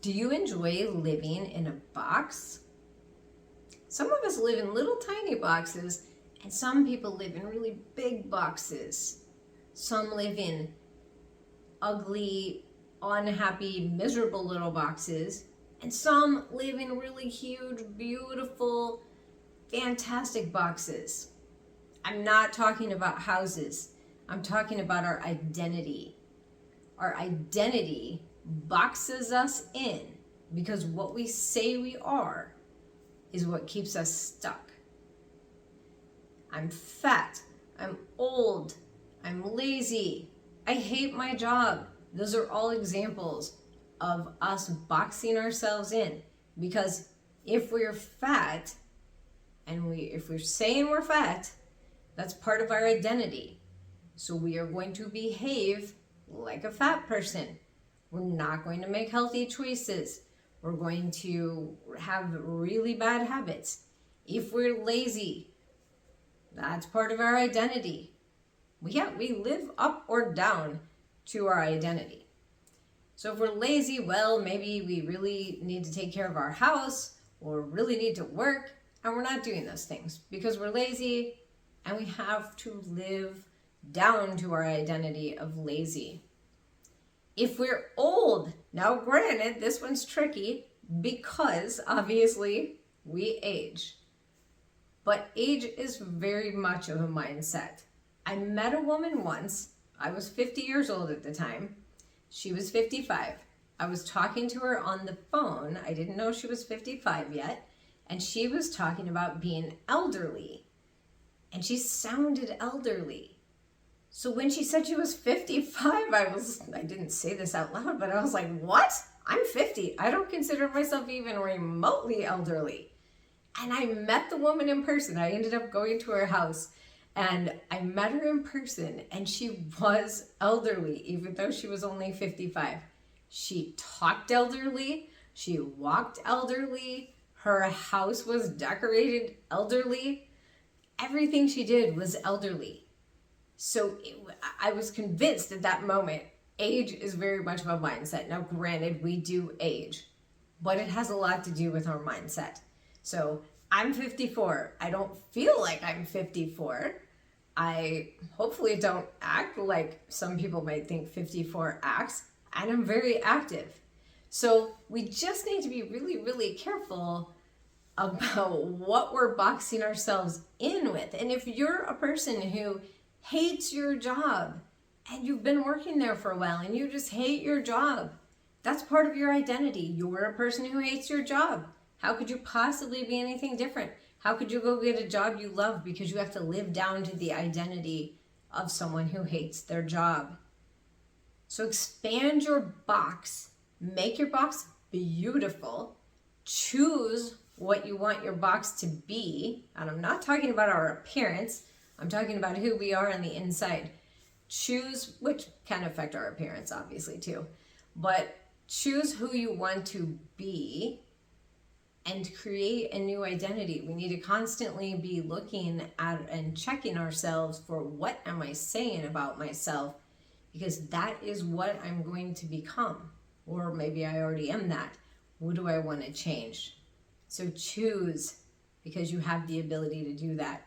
Do you enjoy living in a box? Some of us live in little tiny boxes, and some people live in really big boxes. Some live in ugly, unhappy, miserable little boxes, and some live in really huge, beautiful, fantastic boxes. I'm not talking about houses. I'm talking about our identity. Our identity boxes us in because what we say we are is what keeps us stuck. I'm fat. I'm old. I'm lazy. I hate my job. Those are all examples of us boxing ourselves in, because if we're fat and if we're saying we're fat, that's part of our identity. So we are going to behave like a fat person. We're not going to make healthy choices. We're going to have really bad habits. If we're lazy, that's part of our identity. We live up or down to our identity. So if we're lazy, well, maybe we really need to take care of our house or really need to work, and we're not doing those things because we're lazy and we have to live down to our identity of lazy. If we're old, now granted, this one's tricky because obviously we age. But age is very much of a mindset. I met a woman once. I was 50 years old at the time. She was 55. I was talking to her on the phone. I didn't know she was 55 yet. And she was talking about being elderly. And she sounded elderly. So when she said she was 55, I didn't say this out loud, but I was like, what? I'm 50. I don't consider myself even remotely elderly. And I met the woman in person. I ended up going to her house and I met her in person, and she was elderly, even though she was only 55. She talked elderly. She walked elderly. Her house was decorated elderly. Everything she did was elderly. So I was convinced at that moment, age is very much of a mindset. Now, granted, we do age, but it has a lot to do with our mindset. So I'm 54. I don't feel like I'm 54. I hopefully don't act like some people might think 54 acts, and I'm very active. So we just need to be really, really careful about what we're boxing ourselves in with. And if you're a person who hates your job and you've been working there for a while and you just hate your job, that's part of your identity. You're a person who hates your job. How could you possibly be anything different? How could you go get a job you love because you have to live down to the identity of someone who hates their job? So expand your box, make your box beautiful, choose what you want your box to be. And I'm not talking about our appearance. I'm talking about who we are on the inside. Choose, which can affect our appearance obviously too, but choose who you want to be and create a new identity. We need to constantly be looking at and checking ourselves for what am I saying about myself, because that is what I'm going to become. Or maybe I already am that. What do I want to change? So choose, because you have the ability to do that.